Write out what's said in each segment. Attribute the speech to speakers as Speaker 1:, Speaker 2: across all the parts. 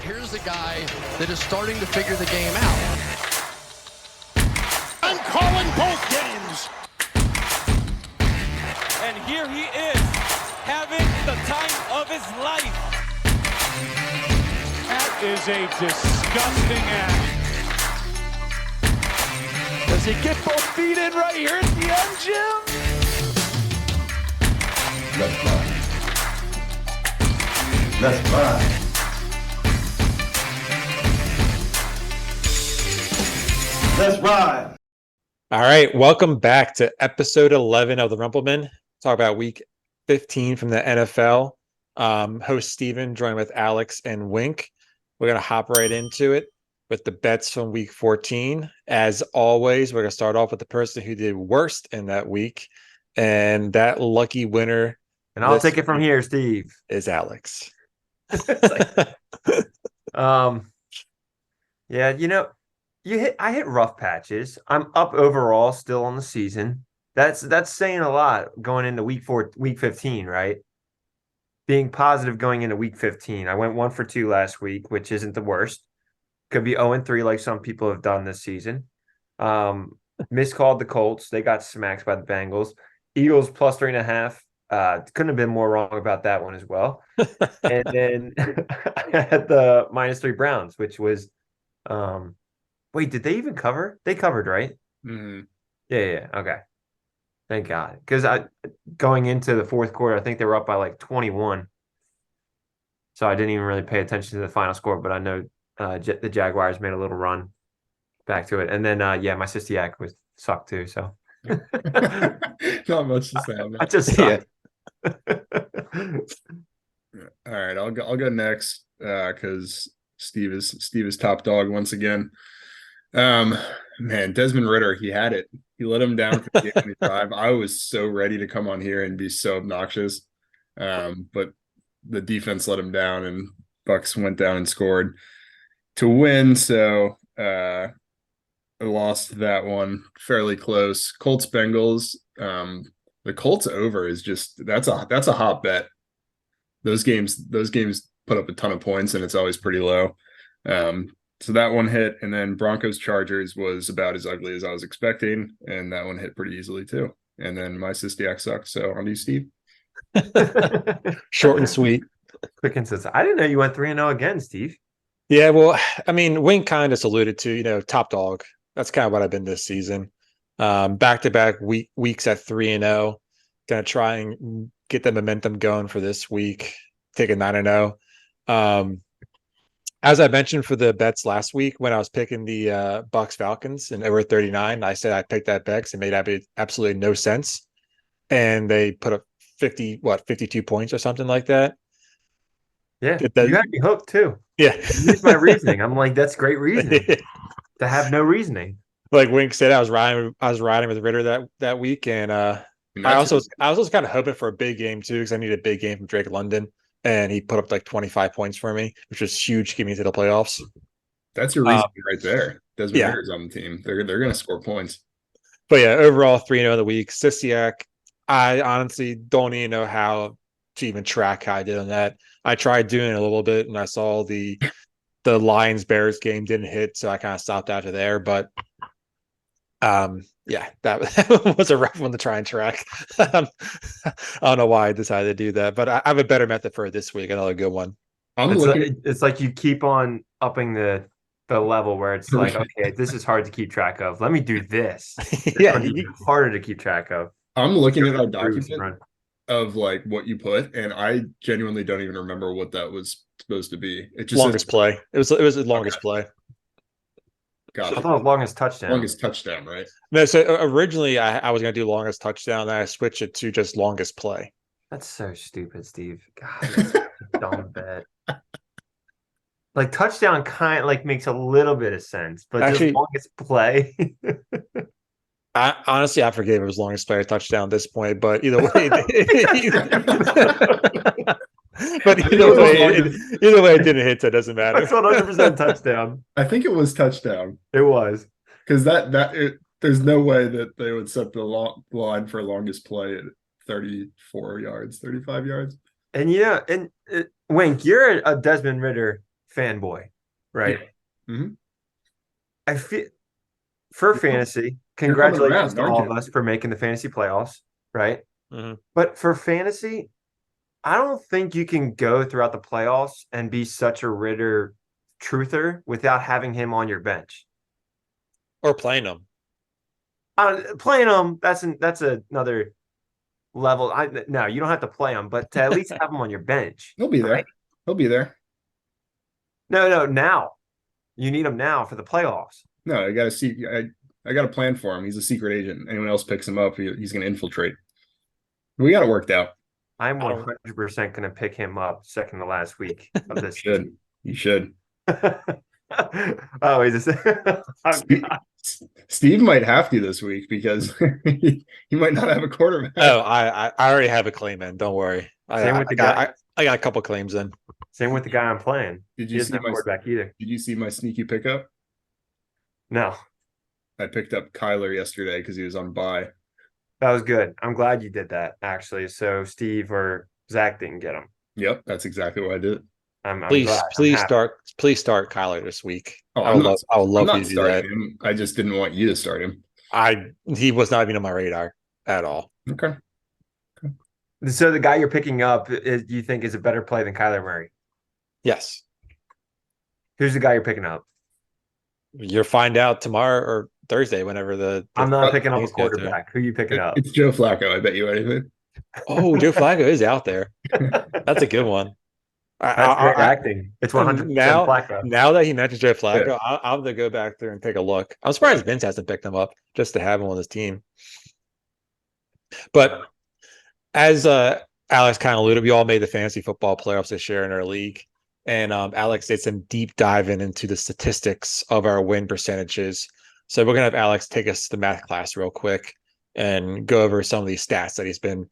Speaker 1: Here's a guy that is starting to figure the game out.
Speaker 2: I'm calling both games.
Speaker 3: And here he is, having the time of his life.
Speaker 2: That is a disgusting act. Does he get both feet in right here at the end, Jim?
Speaker 4: Let's ride. Let's ride. Let's ride.
Speaker 5: All right, welcome back to episode 11 of the Rumplemen. Talk about week 15 from the NFL. Host Steven joined with Alex and Wink. We're going to hop right into it with the bets from week 14. As always, we're going to start off with the person who did worst in that week. And that lucky winner,
Speaker 6: and I'll take it from here, Steve,
Speaker 5: is Alex.
Speaker 6: Yeah, I hit rough patches. I'm up overall still on the season. That's saying a lot going into week 15, right? Being positive going into week 15. I went 1 for 2 last week, which isn't the worst. Could be 0-3 like some people have done this season. Miscalled the Colts. They got smacked by the Bengals. Eagles plus 3.5. Couldn't have been more wrong about that one as well. And then I had the -3 Browns, which was wait, did they even cover? They covered, right?
Speaker 5: Mm-hmm.
Speaker 6: Yeah. Okay. Thank God. Because going into the fourth quarter, I think they were up by like 21. So I didn't even really pay attention to the final score, but I know the Jaguars made a little run back to it. And then, my Sistiak sucked too. So
Speaker 7: not much to say.
Speaker 6: I just sucked.
Speaker 7: All right, I'll go next because Steve is top dog once again. Man, Desmond Ridder, he had it. He let him down for the game drive. I was so ready to come on here and be so obnoxious, but the defense let him down, and Bucks went down and scored to win. So I lost that one fairly close. Colts Bengals. The Colts over is just that's a hot bet. Those games put up a ton of points, and it's always pretty low. So that one hit, and then Broncos Chargers was about as ugly as I was expecting, and that one hit pretty easily too. And then my Sistiak sucked. So on to you, Steve.
Speaker 5: Short and sweet.
Speaker 6: Quick and consistent. I didn't know you went 3-0 again, Steve.
Speaker 5: Yeah, well, I mean, Wink kind of alluded to, top dog. That's kind of what I've been this season. Back-to-back weeks at 3-0. Gonna try and get the momentum going for this week. Take a 9-0. As I mentioned for the bets last week, when I was picking the Bucks Falcons and over 39, I said I picked that bet because it made absolutely no sense. And they put up 52 points or something like that.
Speaker 6: Yeah, you had me hooked too.
Speaker 5: Yeah.
Speaker 6: Here's my reasoning. I'm like, that's great reasoning to have no reasoning.
Speaker 5: Like Wink said, I was riding with Ritter that week, and I was kind of hoping for a big game too, because I need a big game from Drake London, and he put up like 25 points for me, which was huge to get me to the playoffs.
Speaker 7: That's your reason right there. Desmond Ritter's on the team. They're going to score points.
Speaker 5: But yeah, overall 3-0 of the week. Sistiak, I honestly don't even know how to even track how I did on that. I tried doing it a little bit, and I saw the Lions Bears game didn't hit, so I kind of stopped after there. But yeah, that was a rough one to try and track. I don't know why I decided to do that, but I have a better method for it this week. Another good one.
Speaker 6: It's like you keep on upping the level where it's like, okay, this is hard to keep track of. Let me do this.
Speaker 5: Yeah,
Speaker 6: it's harder to keep track of.
Speaker 7: I'm looking at our document of like what you put, and I genuinely don't even remember what that was supposed to be. It just
Speaker 5: longest play. It was the longest play.
Speaker 6: Gotcha. I thought it was longest touchdown.
Speaker 7: Longest touchdown, right?
Speaker 5: No, so originally I was going to do longest touchdown, then I switched it to just longest play.
Speaker 6: That's so stupid, Steve. God, that's a dumb bet. Like touchdown kind of like makes a little bit of sense, but actually, just longest play.
Speaker 5: I forgave it was longest play or touchdown at this point, but either way, either way, it didn't hit, so it doesn't matter.
Speaker 6: It's 100% touchdown.
Speaker 7: I think it was touchdown.
Speaker 6: It was
Speaker 7: because there's no way that they would set the line for longest play at 34 yards, 35 yards.
Speaker 6: And Wink, you're a Desmond Ridder fanboy, right?
Speaker 7: Mm-hmm.
Speaker 6: I feel for fantasy,
Speaker 7: You're coming
Speaker 6: congratulations
Speaker 7: around,
Speaker 6: to
Speaker 7: aren't
Speaker 6: all
Speaker 7: you?
Speaker 6: of us for making the fantasy playoffs, right?
Speaker 5: Mhm.
Speaker 6: But for fantasy, I don't think you can go throughout the playoffs and be such a Ritter truther without having him on your bench.
Speaker 5: Or playing them.
Speaker 6: Playing him, that's another level. No, you don't have to play him, but to at least have him on your bench.
Speaker 7: He'll be
Speaker 6: Right?
Speaker 7: there. He'll be there.
Speaker 6: No, now you need him now for the playoffs.
Speaker 7: No, I got to see. I got a plan for him. He's a secret agent. Anyone else picks him up, he's going to infiltrate. We got it worked out.
Speaker 6: I'm
Speaker 5: I don't-
Speaker 6: 100% going to pick him up second to last week of
Speaker 7: You
Speaker 6: this
Speaker 7: should. You should.
Speaker 6: Oh, he's a, oh,
Speaker 7: Steve,
Speaker 6: God.
Speaker 7: Steve might have to this week because he might not have a quarterback.
Speaker 5: Oh, I already have a claim in. Don't worry.
Speaker 6: Same with the guy.
Speaker 5: I got a couple claims in.
Speaker 6: Same with the guy I'm playing.
Speaker 7: Did
Speaker 6: He
Speaker 7: you
Speaker 6: doesn't
Speaker 7: see
Speaker 6: have
Speaker 7: my
Speaker 6: quarterback either.
Speaker 7: Did you see my sneaky pickup?
Speaker 6: No,
Speaker 7: I picked up Kyler yesterday because he was on bye.
Speaker 6: that was good. I'm glad you did that, actually. So Steve or Zach didn't get him.
Speaker 7: Yep, that's exactly what I did.
Speaker 6: I'm
Speaker 5: Please,
Speaker 6: glad. I'm
Speaker 5: please
Speaker 6: happy.
Speaker 5: start Kyler this week.
Speaker 7: Oh,
Speaker 5: I would
Speaker 7: I'm
Speaker 5: love
Speaker 7: not
Speaker 5: you to do
Speaker 7: starting
Speaker 5: that.
Speaker 7: him. I just didn't want you to start him.
Speaker 5: He was not even on my radar at all.
Speaker 7: Okay.
Speaker 6: So the guy you're picking up, you think is a better play than Kyler Murray?
Speaker 5: Yes.
Speaker 6: Who's the guy you're picking up?
Speaker 5: You'll find out tomorrow or Thursday, whenever the
Speaker 6: I'm not picking up a
Speaker 5: things go through.
Speaker 6: quarterback. Who you picking up?
Speaker 7: It's Joe Flacco. I bet you anything.
Speaker 5: Oh, Joe Flacco is out there. That's a good one.
Speaker 6: That's great acting. It's 100%
Speaker 5: now,
Speaker 6: Flacco.
Speaker 5: now that he mentions Joe Flacco,
Speaker 7: Yeah.
Speaker 5: I'll have to go back there and take a look. I'm surprised Vince hasn't picked him up just to have him on his team. But as Alex kind of alluded, we all made the fantasy football playoffs this year in our league. And Alex did some deep diving into the statistics of our win percentages. So we're going to have Alex take us to the math class real quick and go over some of these stats that he's been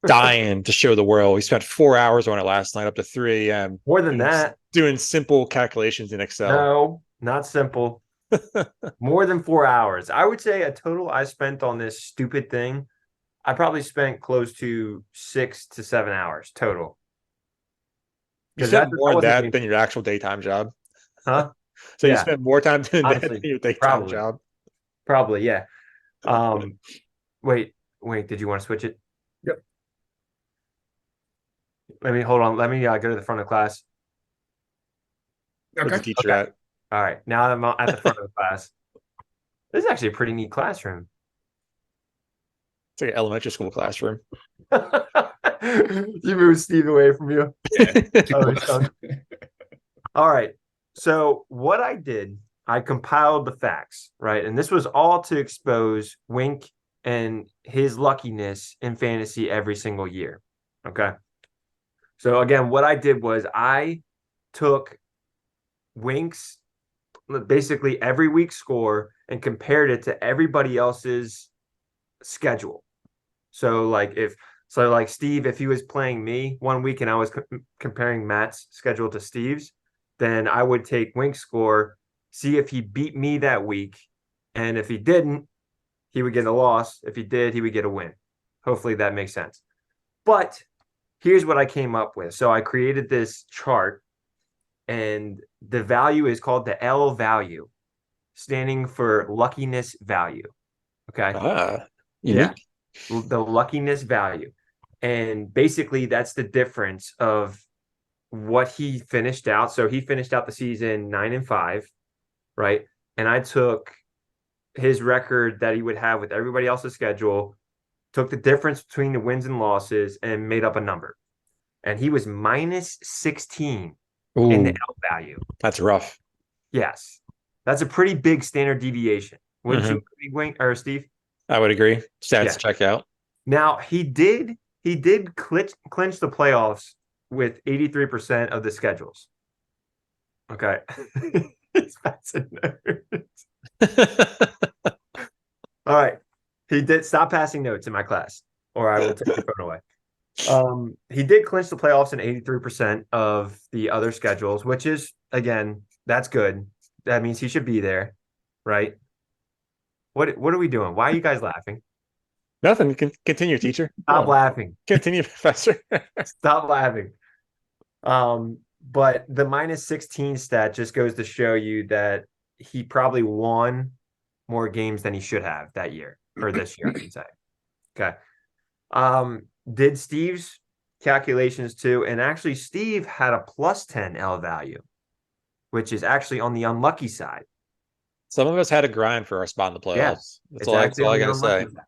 Speaker 5: dying to show the world. We spent 4 hours on it last night up to 3 a.m.
Speaker 6: More than that.
Speaker 5: Doing simple calculations in Excel.
Speaker 6: No, not simple. More than 4 hours. I would say a total I spent on this stupid thing, I probably spent close to 6 to 7 hours total.
Speaker 5: You spent more on that than your actual daytime job.
Speaker 6: Huh?
Speaker 5: So you
Speaker 6: Yeah.
Speaker 5: spent more time doing that
Speaker 6: Honestly,
Speaker 5: than your daytime
Speaker 6: probably.
Speaker 5: job.
Speaker 6: Probably, yeah. Wait, did you want to switch it?
Speaker 7: Yep.
Speaker 6: Hold on. Let me go to the front of class.
Speaker 5: Where's the
Speaker 7: Okay.
Speaker 5: teacher at?
Speaker 6: All right. Now I'm at the front of the class. This is actually a pretty neat classroom.
Speaker 5: It's like an elementary school classroom.
Speaker 6: You moved Steve away from you. Oh, he's done. All right. So what I did, I compiled the facts, right? And this was all to expose Wink and his luckiness in fantasy every single year. Okay. So again, what I did was I took Wink's basically every week score and compared it to everybody else's schedule. So like Steve, if he was playing me one week and I was comparing Matt's schedule to Steve's, then I would take Wink's score, see if he beat me that week. And if he didn't, he would get a loss. If he did, he would get a win. Hopefully that makes sense. But here's what I came up with. So I created this chart, and the value is called the L value, standing for luckiness value. Okay.
Speaker 5: Unique.
Speaker 6: Yeah. The luckiness value. And basically that's the difference of what he finished out. So he finished out the season 9-5, right? And I took his record that he would have with everybody else's schedule, took the difference between the wins and losses, and made up a number. And he was minus 16 in the L value.
Speaker 5: That's rough.
Speaker 6: Yes. That's a pretty big standard deviation. Wouldn't you agree, Wink or Steve?
Speaker 5: I would agree. Stats check out. Now
Speaker 6: he did clinch the playoffs with 83% of the schedules. Okay. He's fascinating. All right. He did stop passing notes in my class, or I will take your phone away. He did clinch the playoffs in 83% of the other schedules, which is, again, that's good. That means he should be there, right? What are we doing? Why are you guys laughing?
Speaker 5: Nothing. Continue, teacher.
Speaker 6: Stop laughing.
Speaker 5: Continue, professor.
Speaker 6: Stop laughing. But the minus 16 stat just goes to show you that he probably won more games than he should have that year, or this year, I should say. Okay. Did Steve's calculations too, and actually Steve had a plus 10 L value, which is actually on the unlucky side.
Speaker 5: Some of us had to grind for our spot in the playoffs.
Speaker 6: Yeah,
Speaker 5: that's
Speaker 6: it's
Speaker 5: all. That's
Speaker 6: actually
Speaker 5: all
Speaker 6: on
Speaker 5: I
Speaker 6: the
Speaker 5: gotta say.
Speaker 6: unlucky side.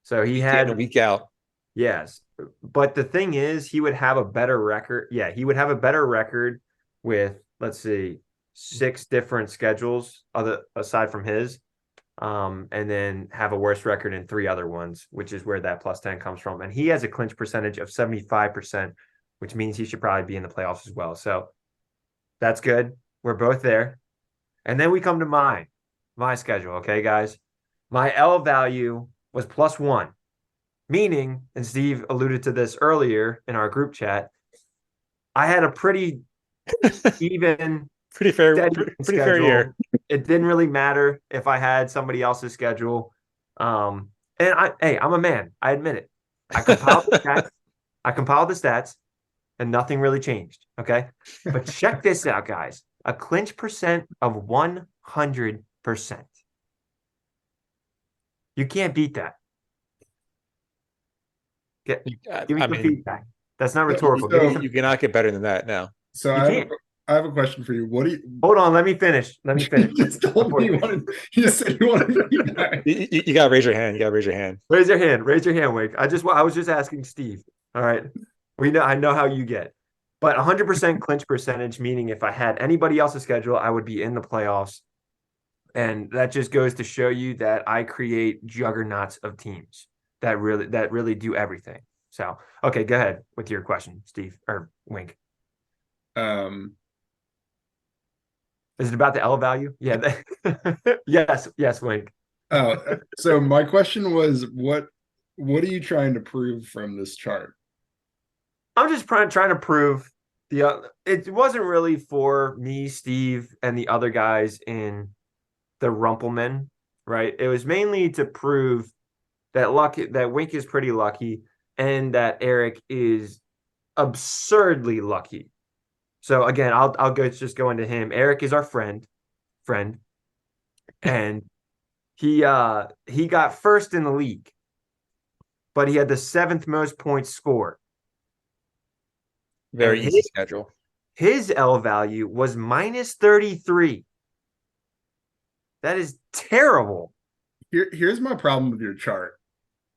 Speaker 6: So he
Speaker 5: Week in
Speaker 6: had
Speaker 5: and week out.
Speaker 6: yes, but the thing is, he would have a better record. Yeah, he would have a better record with, let's see, 6 different schedules other aside from his, and then have a worse record in 3 other ones, which is where that plus 10 comes from. And he has a clinch percentage of 75%, which means he should probably be in the playoffs as well. So that's good. We're both there. And then we come to my schedule. Okay, guys, my L value was plus 1. Meaning, and Steve alluded to this earlier in our group chat, I had a pretty even,
Speaker 5: Pretty fair.
Speaker 6: steady
Speaker 5: Pretty fair year.
Speaker 6: It didn't really matter if I had somebody else's schedule. And I'm a man. I admit it. I compiled the stats, and nothing really changed. Okay, but check this out, guys. A clinch percent of 100%. You can't beat that. Give me some feedback. That's not rhetorical.
Speaker 7: So-
Speaker 5: You cannot get better than that now.
Speaker 7: So
Speaker 6: You
Speaker 7: I have a question for you. What do you?
Speaker 6: Hold on, let me finish.
Speaker 7: You just told me you said you wanted feedback.
Speaker 5: You gotta raise your hand. You gotta raise your hand.
Speaker 6: Raise your hand. Raise your hand, Wake. I was just asking Steve. All right. I know how you get. But 100% clinch percentage, meaning if I had anybody else's schedule, I would be in the playoffs. And that just goes to show you that I create juggernauts of teams that really do everything. So, okay, go ahead with your question, Steve or Wink. Is it about the L value? Yeah. Yes, Wink.
Speaker 7: Oh, so my question was, what are you trying to prove from this chart?
Speaker 6: I'm just trying to prove it wasn't really for me, Steve, and the other guys in the Rumplemen, right? It was mainly to prove that Wink is pretty lucky and that Eric is absurdly lucky. So again, I'll go into him. Eric is our friend, and he got first in the league, but he had the 7th most points scored.
Speaker 5: Very
Speaker 6: And
Speaker 5: easy schedule.
Speaker 6: His L value was minus 33. That is terrible.
Speaker 7: Here's my problem with your chart.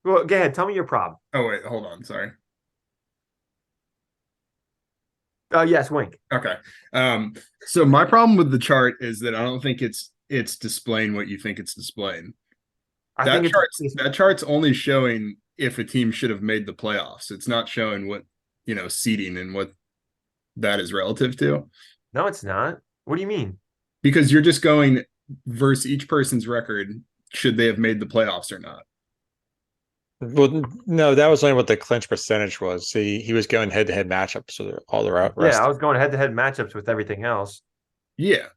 Speaker 6: Well, go ahead. Tell me your problem.
Speaker 7: Oh wait, hold on. Sorry.
Speaker 6: Oh, yes, Wink.
Speaker 7: Okay. So my problem with the chart is that I don't think it's displaying what you think it's displaying. That chart's only showing if a team should have made the playoffs. It's not showing what, seeding and what that is relative to.
Speaker 6: No, it's not. What do you mean?
Speaker 7: Because you're just going versus each person's record, should they have made the playoffs or not?
Speaker 5: Well, no, that was only what the clinch percentage was. See, he was going head-to-head matchups with all the rest.
Speaker 6: Yeah, I was going head-to-head matchups with everything else.
Speaker 7: Yeah,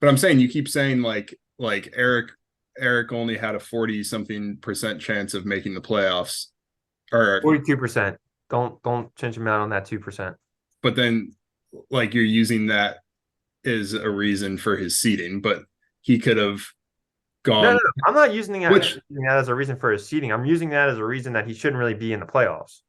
Speaker 7: but I'm saying you keep saying like Eric only had a 40-something% chance of making the playoffs, or
Speaker 6: 42%. Don't change him out on that 2%.
Speaker 7: But then, like, you're using that as a reason for his seeding, but he could have gone.
Speaker 6: No, I'm not using that as a reason for his seeding. I'm using that as a reason that he shouldn't really be in the playoffs.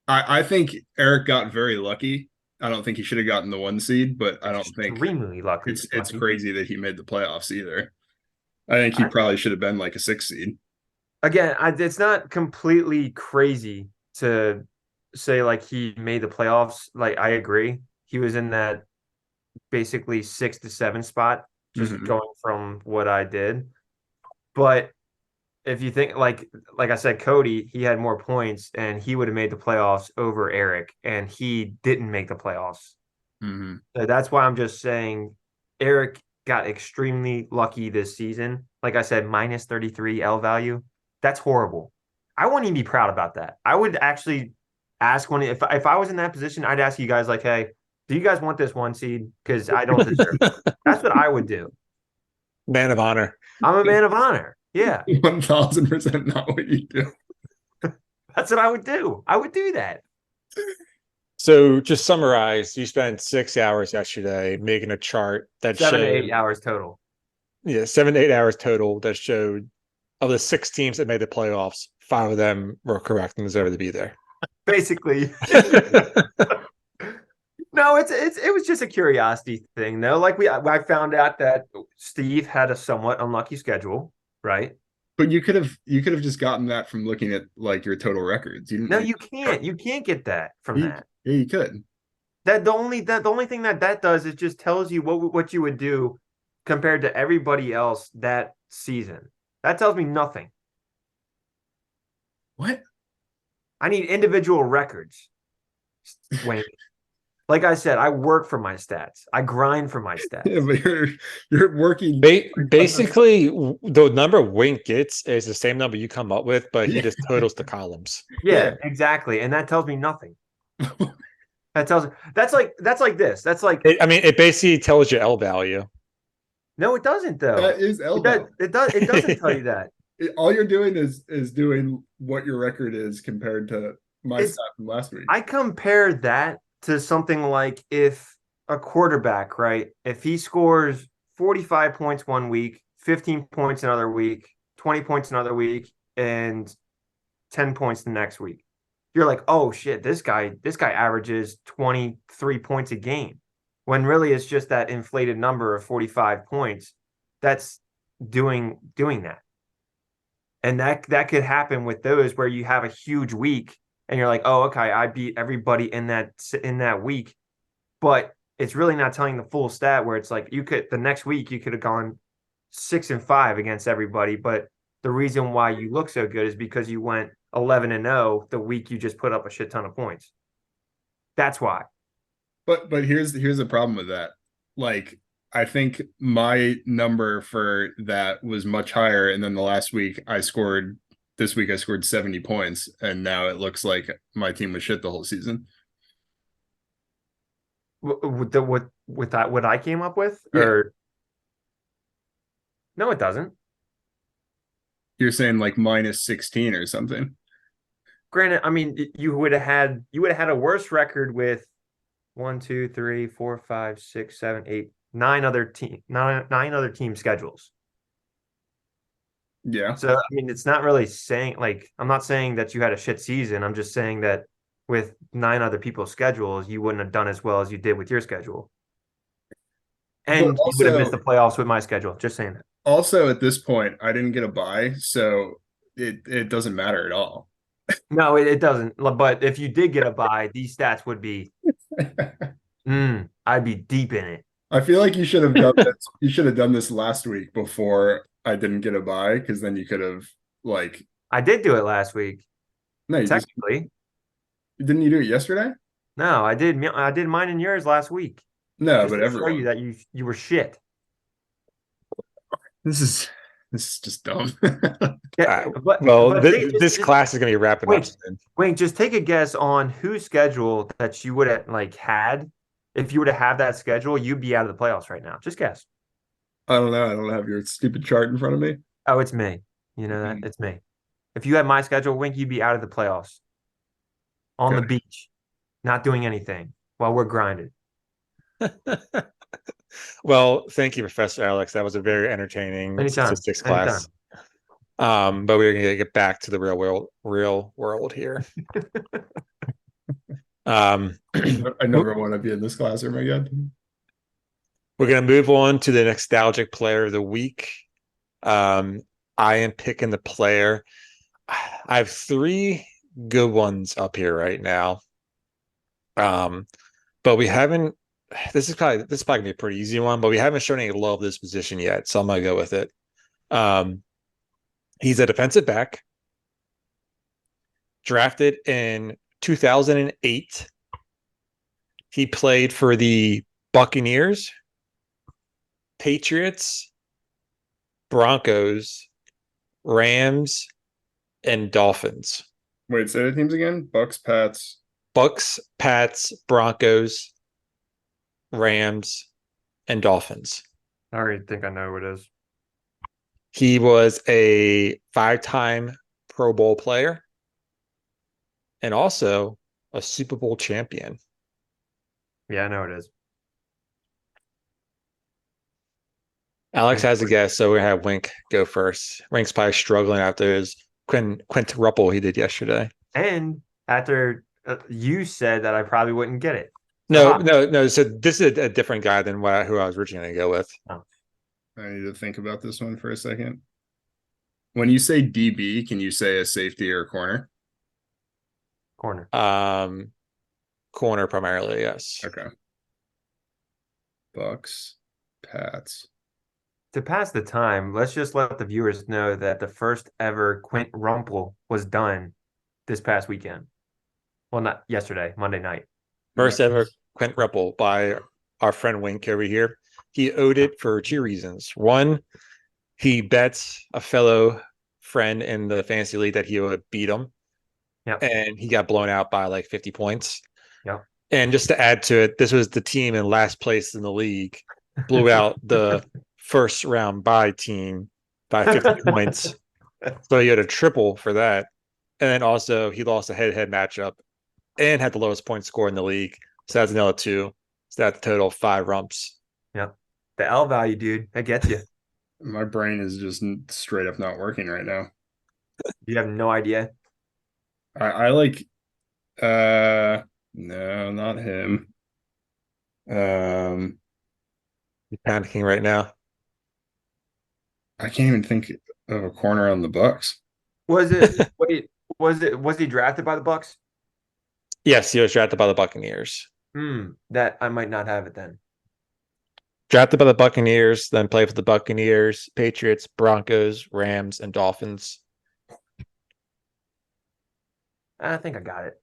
Speaker 7: I think Eric got very lucky. I don't think he should have gotten the 1 seed, but I don't think
Speaker 6: extremely lucky.
Speaker 7: It's crazy that he made the playoffs either. I think he probably should have been like a 6 seed.
Speaker 6: Again, it's not completely crazy to say like he made the playoffs. Like, I agree. He was in that basically 6 to 7 spot, just going from what I did. But if you think like I said, Cody, he had more points and he would have made the playoffs over Eric, and he didn't make the playoffs. So that's why I'm just saying Eric got extremely lucky this season. Like I said, minus 33 L value. That's horrible. I wouldn't even be proud about that. I would actually ask if I was in that position, I'd ask you guys like, hey, do you guys want this 1 seed? Because I don't deserve it. That's what I would do.
Speaker 5: Man of honor.
Speaker 6: I'm a man of honor. Yeah.
Speaker 7: 1000% not what you do.
Speaker 6: That's what I would do. I would do that.
Speaker 5: So just summarize, you spent 6 hours yesterday making a chart that
Speaker 6: 7 to 8
Speaker 5: showed,
Speaker 6: hours total.
Speaker 5: yeah, 7 to 8 hours total that showed of the 6 teams that made the playoffs, 5 of them were correct and deserved to be there.
Speaker 6: Basically. No, it was just a curiosity thing though. Like I found out that Steve had a somewhat unlucky schedule, right?
Speaker 7: But you could have just gotten that from looking at like your total records. You
Speaker 6: No,
Speaker 7: didn't.
Speaker 6: you can't. You can't get that from that.
Speaker 7: Yeah, you could.
Speaker 6: The only thing that does is just tells you what you would do compared to everybody else that season. That tells me nothing.
Speaker 7: What?
Speaker 6: I need individual records. Wayne. Like I said, I work for my stats. I grind for my stats.
Speaker 7: Yeah, but you're working.
Speaker 5: Basically, the number Wink gets is the same number you come up with, but he
Speaker 7: Yeah.
Speaker 5: just totals the columns.
Speaker 6: Yeah, exactly. And that tells me nothing. That's like this. That's like
Speaker 5: It basically tells you L value.
Speaker 6: no, it doesn't though.
Speaker 7: That is elbow.
Speaker 6: It doesn't tell you that.
Speaker 7: All you're doing is doing what your record is compared to my
Speaker 6: It's-
Speaker 7: stat from last week.
Speaker 6: I compare that to something like if a quarterback, right? If he scores 45 points one week, 15 points another week, 20 points another week, and 10 points the next week. You're like, oh shit, this guy averages 23 points a game. When really it's just that inflated number of 45 points that's doing that. And that could happen with those where you have a huge week and you're like, oh, okay, I beat everybody in that week, but it's really not telling the full stat where it's like the next week you could have gone 6-5 against everybody, but the reason why you look so good is because you went 11-0 the week you just put up a shit ton of points. That's why.
Speaker 7: But here's the problem with that. Like I think my number for that was much higher, and then this week I scored 70 points, and now it looks like my team was shit the whole season.
Speaker 6: With that what I came up with,
Speaker 7: Yeah.
Speaker 6: or no, it doesn't.
Speaker 7: You're saying like minus 16 or something.
Speaker 6: Granted, I mean you would have had a worse record with 1, 2, 3, 4, 5, 6, 7, 8, 9 other team schedules.
Speaker 7: Yeah.
Speaker 6: So I mean, it's not really saying like I'm not saying that you had a shit season. I'm just saying that with 9 other people's schedules, you wouldn't have done as well as you did with your schedule, and you would have missed the playoffs with my schedule. Just saying that.
Speaker 7: Also, at this point, I didn't get a bye, so it doesn't matter at all.
Speaker 6: No, it doesn't. But if you did get a bye, these stats would be. I'd be deep in it.
Speaker 7: I feel like you should have done this. You should have done this last week before I didn't get a bye, because then you could have like.
Speaker 6: I did do it last week.
Speaker 7: No,
Speaker 6: technically.
Speaker 7: Didn't you do it yesterday?
Speaker 6: No, I did. I did mine and yours last week.
Speaker 7: No,
Speaker 6: just
Speaker 7: but
Speaker 6: to
Speaker 7: everyone.
Speaker 6: show you that you were shit.
Speaker 7: This is just dumb.
Speaker 6: Yeah,
Speaker 5: this class is going to be wrapping up soon.
Speaker 6: Wait, just take a guess on whose schedule that you would have had. If you were to have that schedule, you'd be out of the playoffs right now. Just guess.
Speaker 7: I don't know. I don't have your stupid chart in front of me.
Speaker 6: Oh, it's me. You know that? It's me. If you had my schedule, Wink, you'd be out of the playoffs. On the beach, not doing anything while we're grinding.
Speaker 5: Well, thank you, Professor Alex. That was a very entertaining statistics class. But we're going to get back to the real world here.
Speaker 7: I never want to be in this classroom again.
Speaker 5: We're going to move on to the nostalgic player of the week. I am picking the player. I have 3 good ones up here right now. But we haven't. This is probably gonna be a pretty easy one, but we haven't shown any love this position yet, so I'm gonna go with it. He's a defensive back, drafted in 2008. He played for the Buccaneers, Patriots, Broncos, Rams, and Dolphins.
Speaker 7: Wait, say the teams again. Bucks,
Speaker 5: Pats, Broncos, Rams, and Dolphins.
Speaker 6: I already think I know who it is.
Speaker 5: He was a 5-time Pro Bowl player and also a Super Bowl champion.
Speaker 6: Yeah, I know it is.
Speaker 5: Alex has a guess, so we have Wink go first. Wink's probably struggling after his quintuple he did yesterday.
Speaker 6: And after you said that I probably wouldn't get it.
Speaker 5: No,
Speaker 6: Aha.
Speaker 5: no. So this is a different guy than who I was originally going to go with.
Speaker 6: Oh.
Speaker 7: I need to think about this one for a second. When you say DB, can you say a safety or a corner?
Speaker 6: Corner.
Speaker 5: Corner primarily, yes.
Speaker 7: Okay. Bucks, Pats.
Speaker 6: To pass the time, let's just let the viewers know that the first ever Quint Rumple was done this past weekend. Well, not yesterday, Monday night.
Speaker 5: First ever Quint Ruppel by our friend Wink over here. He owed it for two reasons. One, he bets a fellow friend in the fantasy league that he would beat him.
Speaker 6: Yep.
Speaker 5: And he got blown out by like 50 points.
Speaker 6: Yep.
Speaker 5: And just to add to it, this was the team in last place in the league, blew out the first round bye team by 50 points. So he had a triple for that. And then also he lost a head-to-head matchup and had the lowest point score in the league. So that's another two. So that's a total of 5 rumps.
Speaker 6: Yep. The L value, dude. That gets you.
Speaker 7: My brain is just straight up not working right now.
Speaker 6: You have no idea.
Speaker 7: I like no, not him.
Speaker 5: He's panicking right now.
Speaker 7: I can't even think of a corner on the Bucks.
Speaker 6: Was he drafted by the Bucks?
Speaker 5: Yes, he was drafted by the Buccaneers.
Speaker 6: That I might not have it then.
Speaker 5: Drafted by the Buccaneers, then played for the Buccaneers, Patriots, Broncos, Rams, and Dolphins.
Speaker 6: I think I got it.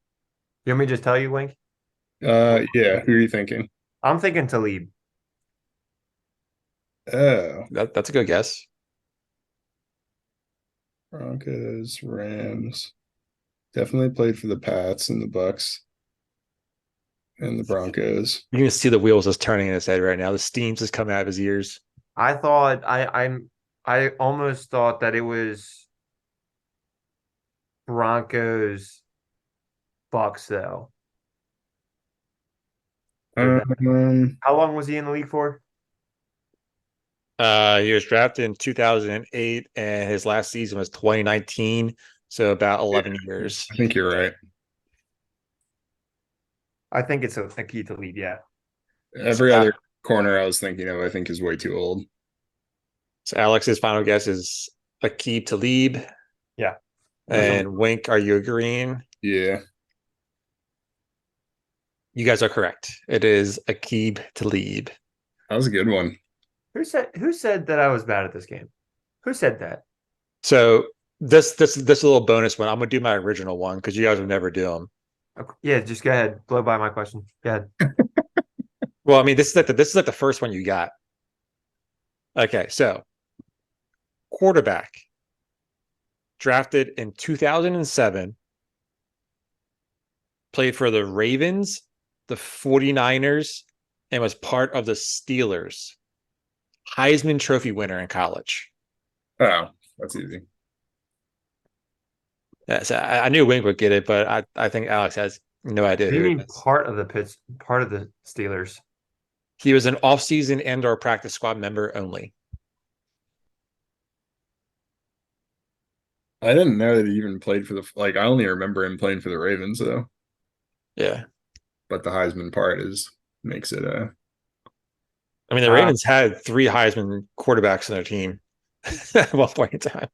Speaker 6: You want me to just tell you, Wink?
Speaker 7: Yeah, who are you thinking?
Speaker 6: I'm thinking Talib.
Speaker 7: Oh,
Speaker 5: That's a good guess.
Speaker 7: Broncos, Rams. Definitely played for the Pats and the Bucks and the Broncos.
Speaker 5: You can see the wheels just turning in his head right now. The steam's just coming out of his ears.
Speaker 6: I thought I almost thought that it was Broncos Bucks though.
Speaker 7: Um,
Speaker 6: How long was he in the league for?
Speaker 5: He was drafted in 2008, and his last season was 2019, so about 11 years.
Speaker 7: I think you're right.
Speaker 6: I think it's a key to lead, yeah.
Speaker 7: Every other corner I was thinking of, I think, is way too old.
Speaker 5: So Alex's final guess is Aqib Talib.
Speaker 6: Yeah.
Speaker 5: And Wink, are you agreeing?
Speaker 7: Yeah.
Speaker 5: You guys are correct. It is Aqib Talib.
Speaker 7: That was a good one.
Speaker 6: Who said that I was bad at this game? Who said that?
Speaker 5: So this little bonus one, I'm gonna do my original one because you guys would never do them.
Speaker 6: Okay. Yeah, just go ahead. Blow by my question. Go ahead.
Speaker 5: Well, I mean, this is like the first one you got. Okay, so quarterback drafted in 2007, played for the Ravens, the 49ers, and was part of the Steelers. Heisman Trophy winner in college.
Speaker 7: Oh, that's easy.
Speaker 5: Yeah, so I knew Wink would get it, but I think Alex has no idea.
Speaker 6: What do you mean part of the Steelers?
Speaker 5: He was an off-season and/or practice squad member only.
Speaker 7: I didn't know that he even played for I only remember him playing for the Ravens though.
Speaker 5: Yeah.
Speaker 7: But the Heisman part makes it
Speaker 5: I mean, the Ravens had 3 Heisman quarterbacks on their team at one point in time.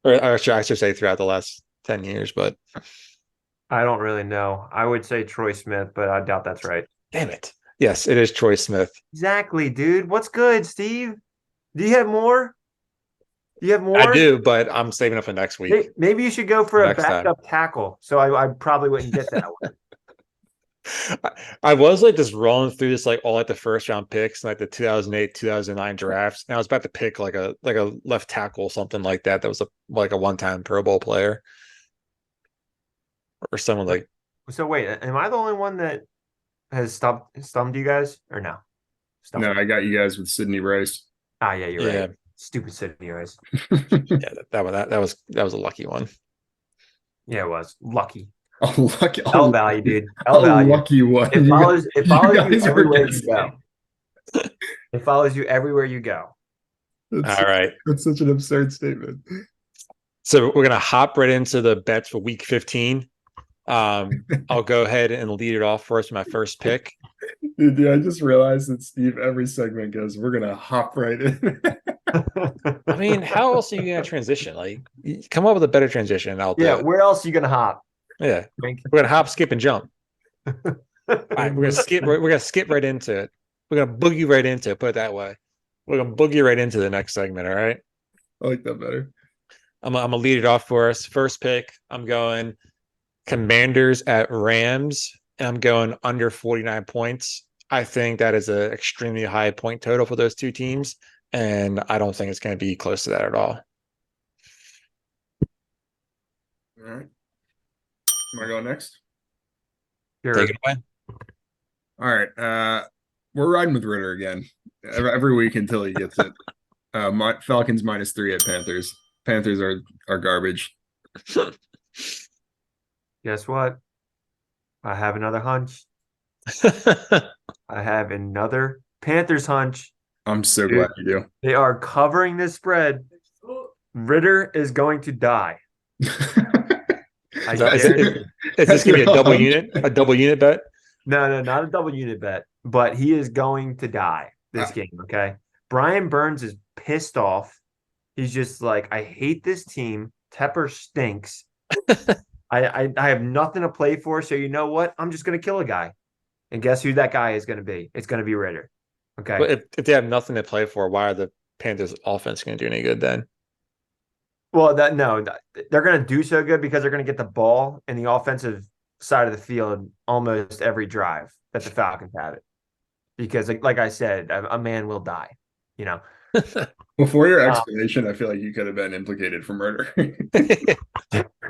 Speaker 5: Or I should say throughout the last 10 years, but
Speaker 6: I don't really know. I would say Troy Smith, but I doubt that's right.
Speaker 5: damn it. Yes, it is Troy Smith.
Speaker 6: Exactly, dude. What's good, Steve? Do you have more? Do you have more?
Speaker 5: I do, but I'm saving up for next week.
Speaker 6: Maybe you should go for a
Speaker 5: Next time.
Speaker 6: backup tackle. So I probably wouldn't get that one.
Speaker 5: I was like just rolling through this like all like the first round picks, like the 2008, 2009 drafts. And I was about to pick like a left tackle, something like that. That was a one-time Pro Bowl player or someone like.
Speaker 6: So wait, am I the only one that has stumped you guys or no?
Speaker 7: No, I got you guys with Sidney Rice.
Speaker 6: Ah, yeah, you're right. Stupid Sidney Rice.
Speaker 5: Yeah, that was a lucky one.
Speaker 6: Yeah, it was lucky.
Speaker 7: Oh, lucky.
Speaker 6: L value, dude. L
Speaker 7: A
Speaker 6: value.
Speaker 7: lucky one.
Speaker 6: It follows you
Speaker 7: guys are
Speaker 6: everywhere you
Speaker 7: guessing.
Speaker 6: go. It follows you everywhere you go.
Speaker 7: That's,
Speaker 5: All right.
Speaker 7: that's such an absurd statement.
Speaker 5: So we're gonna hop right into the bets for week 15. I'll go ahead and lead it off first. My first pick.
Speaker 7: Dude, I just realized that Steve, every segment goes, we're gonna hop right in.
Speaker 5: I mean, how else are you gonna transition? Like, come up with a better transition, and I'll do
Speaker 6: Yeah,
Speaker 5: it.
Speaker 6: where else are you gonna hop?
Speaker 5: Yeah,
Speaker 6: Wink.
Speaker 5: we're gonna hop, skip, and jump. All right, we're gonna skip. We're gonna skip right into it. We're gonna boogie right into it. Put it that way. We're gonna boogie right into the next segment. All right.
Speaker 7: I like that better.
Speaker 5: I'm gonna lead it off for us. First pick. I'm going Commanders at Rams, and I'm going under 49 points. I think that is an extremely high point total for those two teams, and I don't think it's going to be close to that at all.
Speaker 7: All right. Am I going next?
Speaker 6: Sure.
Speaker 5: Take it away.
Speaker 7: All right. We're riding with Ritter again. Every week until he gets it. Falcons -3 at Panthers. Panthers are garbage.
Speaker 6: Guess what? I have another hunch. I have another Panthers hunch.
Speaker 7: I'm so
Speaker 6: Dude.
Speaker 7: glad you do.
Speaker 6: They are covering this spread. Ritter is going to die. I guarantee.
Speaker 5: Is this going to be a double unit? A double unit bet?
Speaker 6: No, not a double unit bet, but he is going to die this game. Okay. Brian Burns is pissed off. He's just like, I hate this team. Tepper stinks. I have nothing to play for. So you know what? I'm just going to kill a guy. And guess who that guy is going to be? It's going to be Ritter. Okay.
Speaker 5: But if they have nothing to play for, why are the Panthers offense going to do any good then?
Speaker 6: Well, they're going to do so good because they're going to get the ball in the offensive side of the field almost every drive that the Falcons have it. Because, like I said, a man will die. You know.
Speaker 7: Before your explanation, I feel like you could have been implicated for murder. I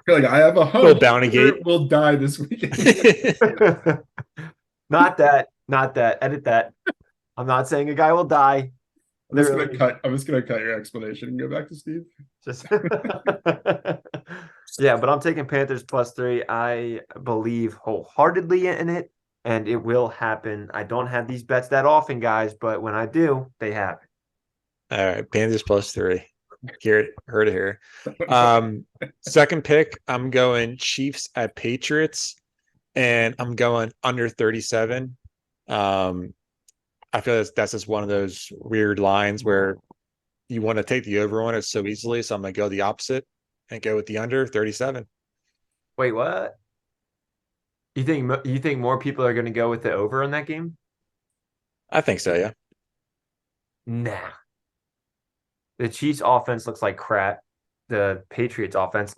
Speaker 7: feel like I have a hunch.
Speaker 5: Bounty gate
Speaker 7: will die this weekend.
Speaker 6: Not that. Edit that. I'm not saying a guy will die.
Speaker 7: I'm just gonna cut your explanation and go back to Steve.
Speaker 6: Yeah, but I'm taking Panthers +3. I believe wholeheartedly in it, and it will happen. I don't have these bets that often, guys, but when I do, they happen.
Speaker 5: All right, Panthers +3. Heard it here. Second pick, I'm going Chiefs at Patriots, and I'm going under 37. I feel that's just one of those weird lines where you want to take the over on it so easily. So I'm going to go the opposite and go with the under 37.
Speaker 6: Wait, what? You think more people are going to go with the over in that game?
Speaker 5: I think so, yeah.
Speaker 6: Nah. The Chiefs offense looks like crap. The Patriots offense,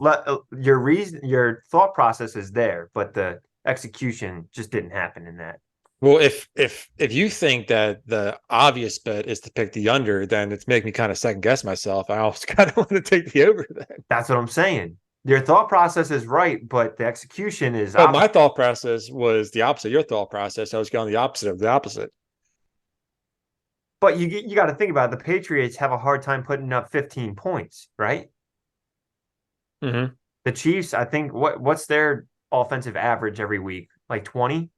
Speaker 6: your thought process is there, but the execution just didn't happen in that.
Speaker 5: Well, if you think that the obvious bet is to pick the under, then it's making me kind of second guess myself. I also kind of want to take the over then.
Speaker 6: That's what I'm saying. Your thought process is right, but the execution is.
Speaker 5: But my thought process was the opposite. Your thought process, I was going the opposite of the opposite.
Speaker 6: But you got to think about it. The Patriots have a hard time putting up 15 points, right?
Speaker 5: Mm-hmm.
Speaker 6: The Chiefs, I think, what's their offensive average every week? Like 20?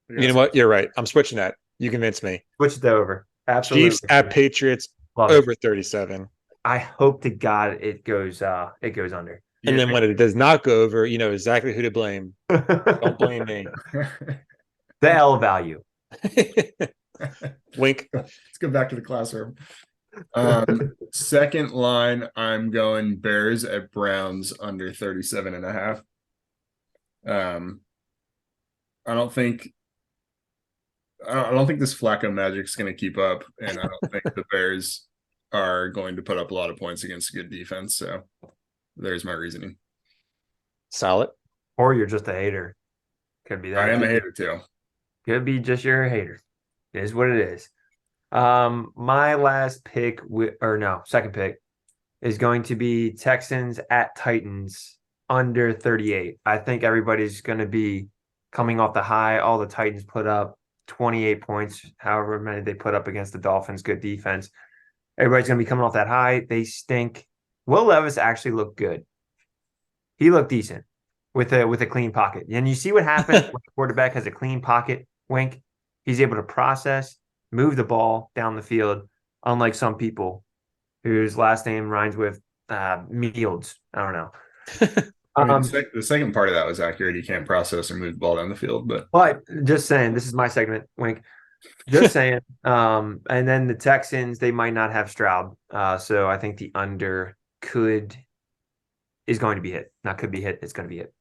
Speaker 5: You know what? You're right. I'm switching that. You convinced me.
Speaker 6: Switch it over. Absolutely.
Speaker 5: Chiefs at Patriots over 37.
Speaker 6: I hope to God it goes under.
Speaker 5: And then when it does not go over, you know exactly who to blame. Don't blame me.
Speaker 6: The L value.
Speaker 5: Wink.
Speaker 7: Let's go back to the classroom. Second line, I'm going Bears at Browns under 37.5. I don't think this Flacco magic's going to keep up, and I don't think the Bears are going to put up a lot of points against a good defense. So there's my reasoning.
Speaker 5: Solid.
Speaker 6: Or you're just a hater. Could be that.
Speaker 7: I am a hater too.
Speaker 6: Could be just you're a hater. It is what it is. My last pick, second pick, is going to be Texans at Titans under 38. I think everybody's going to be coming off the high. All the Titans put up 28 points, however many they put up against the Dolphins. Good defense. Everybody's going to be coming off that high. They stink. Will Levis actually looked good. he looked decent with a clean pocket. And you see what happens when the quarterback has a clean pocket, Wink. He's able to process, move the ball down the field, unlike some people whose last name rhymes with Meals. I don't know.
Speaker 7: I mean, the second part of that was accurate. He can't process or move the ball down the field,
Speaker 6: but just saying, this is my segment, Wink. Just saying. And then the Texans, they might not have Stroud. So I think the under is going to be hit. Not could be hit. It's going to be hit.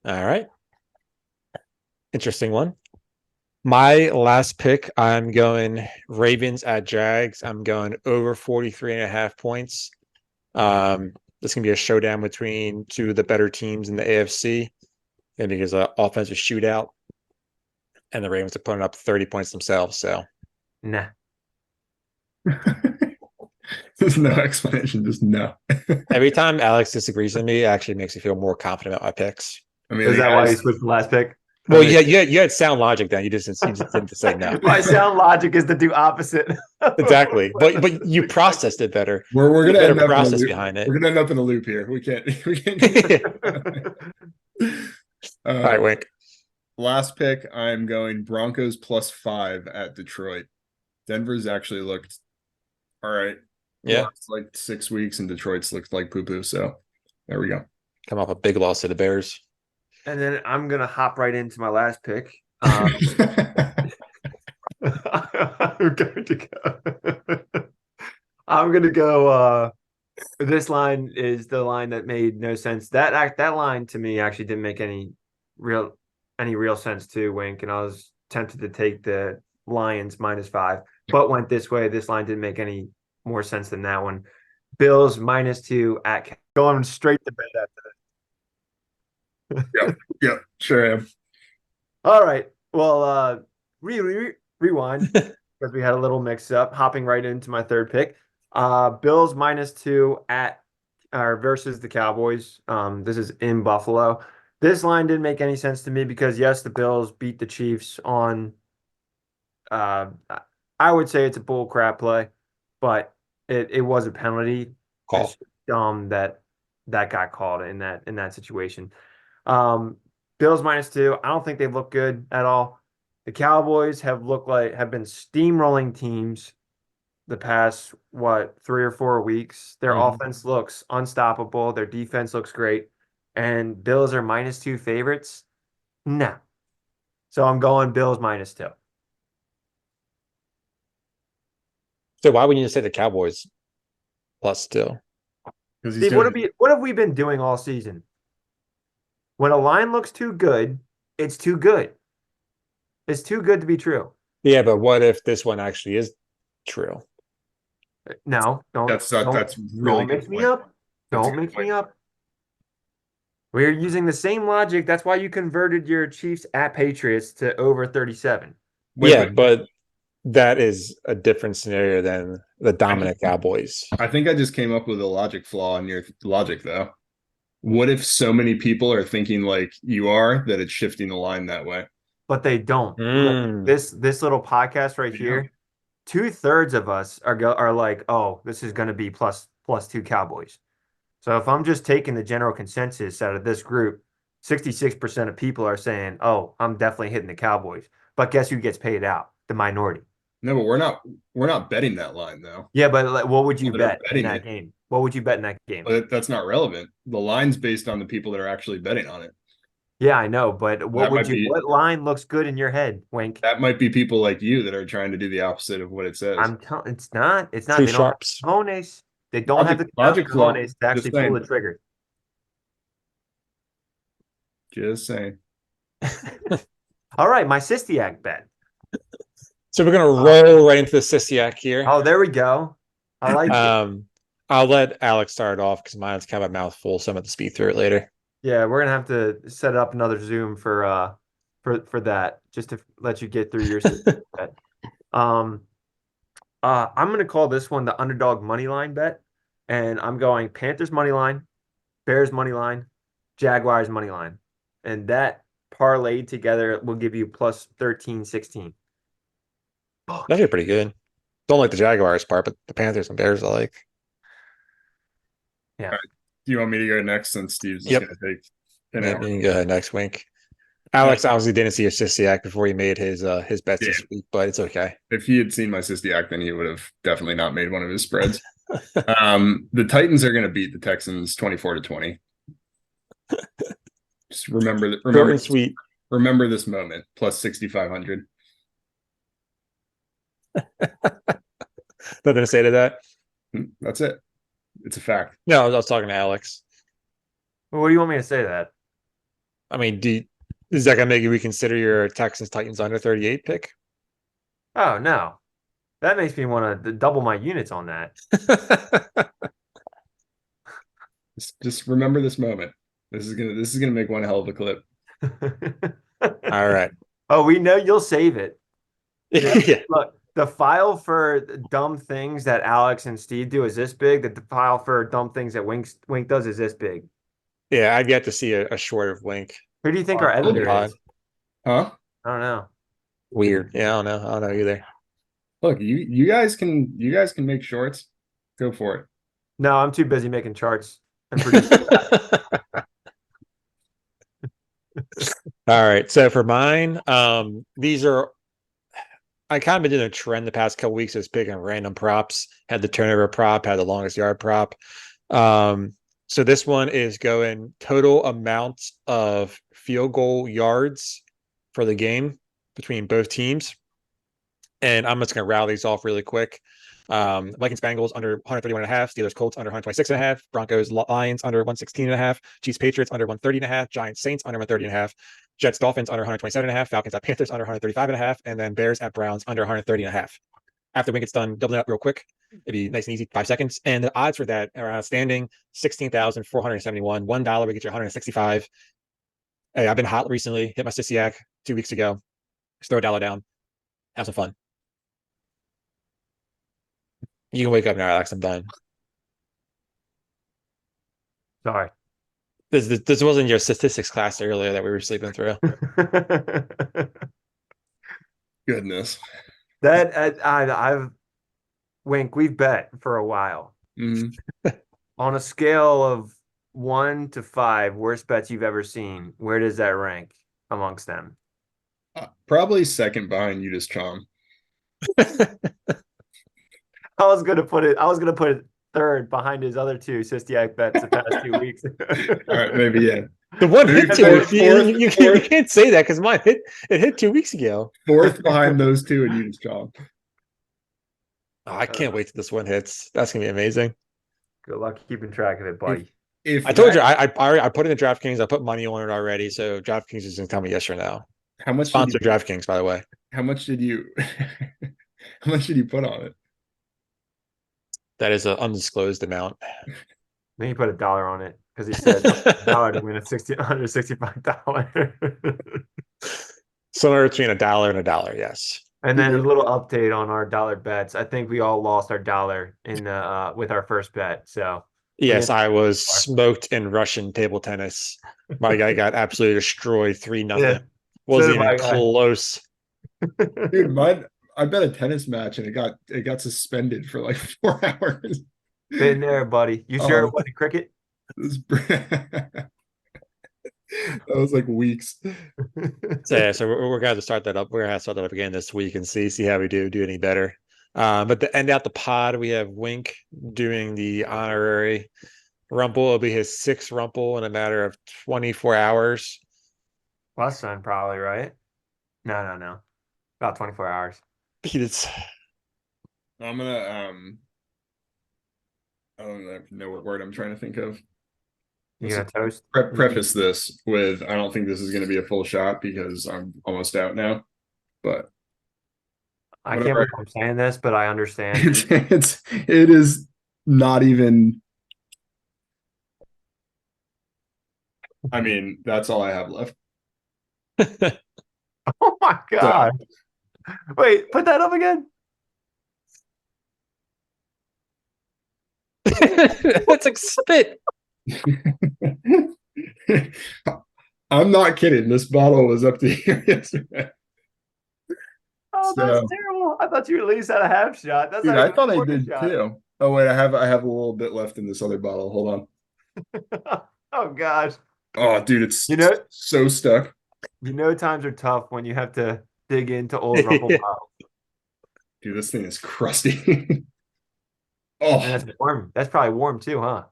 Speaker 5: All right. Interesting one. My last pick, I'm going Ravens at Jags. I'm going over 43.5 points. This can be a showdown between two of the better teams in the AFC. And because an offensive shootout. And the Ravens are putting up 30 points themselves. So,
Speaker 6: nah.
Speaker 7: There's no explanation. Just no.
Speaker 5: Every time Alex disagrees with me, it actually makes me feel more confident about my picks.
Speaker 7: I mean,
Speaker 6: is that why you switched the last pick?
Speaker 5: Well, you had sound logic then. You just didn't say no.
Speaker 6: My sound logic is to do opposite.
Speaker 5: Exactly, but you processed it better.
Speaker 7: We're gonna end up
Speaker 5: process
Speaker 7: in a loop.
Speaker 5: behind it.
Speaker 7: We're gonna end up in a loop here. We can't.
Speaker 5: All right, Wink.
Speaker 7: Last pick, I'm going Broncos +5 at Detroit. Denver's actually looked all right.
Speaker 5: Yeah,
Speaker 7: it's like 6 weeks, and Detroit's looked like poo poo. So there we go.
Speaker 5: Come off a big loss to the Bears.
Speaker 6: And then I'm gonna hop right into my last pick. I'm going to go. I'm gonna go. This line is the line that made no sense. That line to me actually didn't make any real sense too, Wink. And I was tempted to take the Lions -5, but went this way. This line didn't make any more sense than that one. Bills -2 at going straight to bed after that.
Speaker 7: Yep, sure am.
Speaker 6: All right. Well, rewind because we had a little mix up. Hopping right into my third pick. Bills -2 at versus the Cowboys. This is in Buffalo. This line didn't make any sense to me because yes, the Bills beat the Chiefs on. I would say it's a bull crap play, but it was a penalty.
Speaker 5: Call.
Speaker 6: It's dumb that got called in that situation. Bills -2. I don't think they look good at all. The Cowboys have been steamrolling teams the past 3 or 4 weeks. Their offense looks unstoppable. Their defense looks great. And Bills are -2 favorites. No. So I'm going Bills -2.
Speaker 5: So why wouldn't you say the Cowboys +2?
Speaker 6: Steve, what have we been doing all season? When a line looks too good, it's too good. It's too good to be true.
Speaker 5: Yeah, but what if this one actually is true?
Speaker 6: No,
Speaker 7: That's really
Speaker 6: don't mix me up. Don't mix me up. We're using the same logic. That's why you converted your Chiefs at Patriots to over 37.
Speaker 5: But that is a different scenario than the dominant Cowboys.
Speaker 7: I think I just came up with a logic flaw in your logic, though. What if so many people are thinking like you are that it's shifting the line that way?
Speaker 6: But they don't. Look, this little podcast right here, 2/3 of us are like, oh, this is going to be +2 Cowboys. So if I'm just taking the general consensus out of this group, 66% of people are saying, oh, I'm definitely hitting the Cowboys. But guess who gets paid out? The minority.
Speaker 7: No, but we're not betting that line though.
Speaker 6: Yeah, but what would you bet in that game? What would you bet in that game?
Speaker 7: But that's not relevant. The line's based on the people that are actually betting on it.
Speaker 6: Yeah, I know, but what line looks good in your head, Wink?
Speaker 7: That might be people like you that are trying to do the opposite of what it says.
Speaker 6: It's not.
Speaker 5: Two
Speaker 6: They don't
Speaker 5: sharps.
Speaker 6: have cojones. They don't have the cojones to actually pull the trigger.
Speaker 7: Just saying.
Speaker 6: All right, my Sistiak bet.
Speaker 5: So we're gonna roll right into the Sistiak here.
Speaker 6: Oh, there we go. I like it.
Speaker 5: I'll let Alex start off because mine's kind of a mouthful, so I'm going to speed through it later.
Speaker 6: Yeah, we're gonna have to set up another Zoom for that, just to let you get through your bet. I'm gonna call this one the underdog money line bet, and I'm going Panthers money line, Bears money line, Jaguars money line, and that parlayed together will give you +13, 16.
Speaker 5: That's actually pretty good. Don't like the Jaguars part, but the Panthers and Bears I like.
Speaker 6: Yeah.
Speaker 7: Do you want me to go next since Steve's
Speaker 5: Yep.
Speaker 7: just going to take an
Speaker 5: Yeah,
Speaker 7: hour?
Speaker 5: you can go ahead next, Wink. Alex obviously didn't see a Sistiak before he made his bets
Speaker 7: Yeah.
Speaker 5: this week, but it's okay.
Speaker 7: If he had seen my Sistiak, then he would have definitely not made one of his spreads. The Titans are going to beat the Texans 24-20. Just remember
Speaker 5: Short and sweet.
Speaker 7: Remember this moment. Plus 6,500.
Speaker 5: Nothing to say to that.
Speaker 7: That's it. It's a fact.
Speaker 5: No, I was talking to Alex.
Speaker 6: Well, what do you want me to say that?
Speaker 5: I mean, is that gonna make you reconsider your Texans Titans under 38 pick?
Speaker 6: Oh no, that makes me want to double my units on that.
Speaker 7: Just remember this moment. This is gonna make one hell of a clip.
Speaker 5: All right.
Speaker 6: Oh, we know you'll save it.
Speaker 5: Yeah.
Speaker 6: Look, the file for dumb things that Alex and Steve do is this big. That the file for dumb things that Wink does is this big.
Speaker 5: Yeah, I'd get to see a short of Wink.
Speaker 6: Who do you think our editor
Speaker 5: pod.
Speaker 6: is?
Speaker 7: Huh?
Speaker 6: I don't know.
Speaker 5: Weird. Yeah, I don't know either.
Speaker 7: Look, you guys can make shorts. Go for it.
Speaker 6: No, I'm too busy making charts and producing.
Speaker 5: All right. So for mine, these are I kind of been doing a trend the past couple weeks is picking random props. Had the turnover prop, had the longest yard prop. So this one is going total amount of field goal yards for the game between both teams. And I'm just going to rattle these off really quick. Vikings Bengals under 131.5, Steelers Colts under 126.5, Broncos Lions under 116.5, Chiefs Patriots under 130.5, Giants Saints under 130.5, Jets Dolphins under 127.5, Falcons at Panthers under 135.5, and then Bears at Browns under 130.5. After we get done doubling up real quick, it'd be nice and easy, 5 seconds. And the odds for that are outstanding 16,471. $1 we get you 165. Hey, I've been hot recently, hit my Sistiak 2 weeks ago. Just throw $1 down. Have some fun. You can wake up now, Alex. I'm done.
Speaker 6: Sorry.
Speaker 5: This wasn't your statistics class earlier that we were sleeping through.
Speaker 7: Goodness.
Speaker 6: That I've Wink, we've bet for a while.
Speaker 7: Mm-hmm.
Speaker 6: On a scale of 1 to 5, worst bets you've ever seen, where does that rank amongst them?
Speaker 7: Probably second behind you, just Chom.
Speaker 6: I was gonna put it third behind his other two Sistiak bets the past 2 weeks.
Speaker 7: All right, maybe yeah.
Speaker 5: The one hit too. You
Speaker 7: Fourth.
Speaker 5: can't say that because mine hit 2 weeks ago.
Speaker 7: Fourth behind those two, and you just Chom.
Speaker 5: Oh, I can't wait till this one hits. That's gonna be amazing.
Speaker 6: Good luck keeping track of it, buddy.
Speaker 7: If
Speaker 5: I told you I put it in DraftKings. I put money on it already. So DraftKings is gonna tell me yes or no.
Speaker 7: How much
Speaker 5: Sponsor DraftKings, by the way.
Speaker 7: How much did you how much did you put on it?
Speaker 5: That is an undisclosed amount.
Speaker 6: Then he put $1 on it because he said $1 to win $165.
Speaker 5: Somewhere between $1 and $1, yes.
Speaker 6: And then a little update on our dollar bets. I think we all lost our dollar in the with our first bet. So
Speaker 5: Yes, I was smoked in Russian table tennis. My guy got absolutely destroyed 3-0.
Speaker 6: Yeah.
Speaker 5: Wasn't
Speaker 6: So did my
Speaker 5: even
Speaker 6: guy.
Speaker 5: close.
Speaker 7: Dude, I bet a tennis match and it got suspended for like 4 hours.
Speaker 6: Been there, buddy. You sure it wasn't cricket?
Speaker 7: That was like weeks.
Speaker 5: So we're gonna have to start that up. We're gonna have to start that up again this week and see how we do any better. But to end out the pod, we have Wink doing the honorary Rumple. It'll be his 6th Rumple in a matter of 24 hours.
Speaker 6: Last time, probably, right? No. About 24 hours.
Speaker 7: I'm gonna I don't know what word I'm trying to think of.
Speaker 6: You gonna toast?
Speaker 7: Preface this with I don't think this is gonna be a full shot because I'm almost out now. But
Speaker 6: I can't believe I'm saying this, but I understand.
Speaker 7: it is not even. I mean, that's all I have left.
Speaker 6: Oh my god! Wait, put that up again.
Speaker 5: That's like spit.
Speaker 7: I'm not kidding. This bottle was up to here yesterday.
Speaker 6: Oh, that's terrible. I thought you at least had a half shot. That's
Speaker 7: Dude,
Speaker 6: not
Speaker 7: I
Speaker 6: even
Speaker 7: thought
Speaker 6: a
Speaker 7: I
Speaker 6: quarter
Speaker 7: did
Speaker 6: shot.
Speaker 7: too. Oh wait, I have a little bit left in this other bottle. Hold on.
Speaker 6: Oh gosh.
Speaker 7: Oh, dude, it's
Speaker 6: You know,
Speaker 7: so stuck.
Speaker 6: times are tough when you have to dig into old Rumple
Speaker 5: Yeah.
Speaker 6: files.
Speaker 7: Dude, this thing is crusty.
Speaker 6: And
Speaker 7: Oh,
Speaker 6: that's warm. That's probably warm too, huh?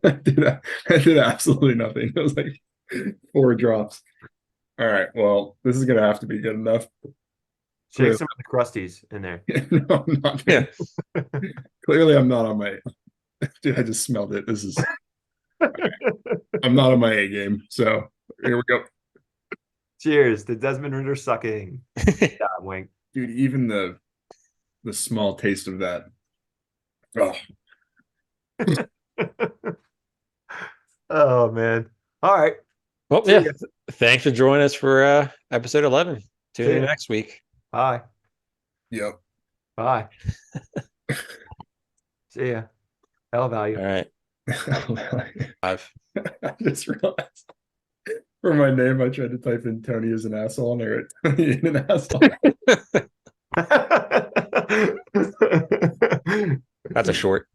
Speaker 7: I did absolutely nothing. It was like 4 drops. All right. Well, this is gonna have to be good enough.
Speaker 6: Shake
Speaker 7: Clearly,
Speaker 6: some of the crusties in there.
Speaker 7: no, I'm not.
Speaker 5: Yeah.
Speaker 7: Clearly, I'm not on my. Dude, I just smelled it. This is. I'm not on my A game. So here we go.
Speaker 6: Cheers to Desmond Ritter sucking. Yeah, Wink.
Speaker 7: Dude, even the small taste of that. Oh,
Speaker 6: Oh man. All right.
Speaker 5: Well,
Speaker 6: See
Speaker 5: yeah.
Speaker 6: ya.
Speaker 5: Thanks for joining us for episode 11. Tune
Speaker 6: See
Speaker 5: in
Speaker 6: ya.
Speaker 5: next week.
Speaker 6: Bye.
Speaker 7: yep.
Speaker 6: Bye. See ya. L value.
Speaker 5: All right.
Speaker 7: I
Speaker 5: 5.
Speaker 7: just realized for my name, I tried to type in Tony as an asshole and I wrote Tony in an asshole.
Speaker 5: That's a short.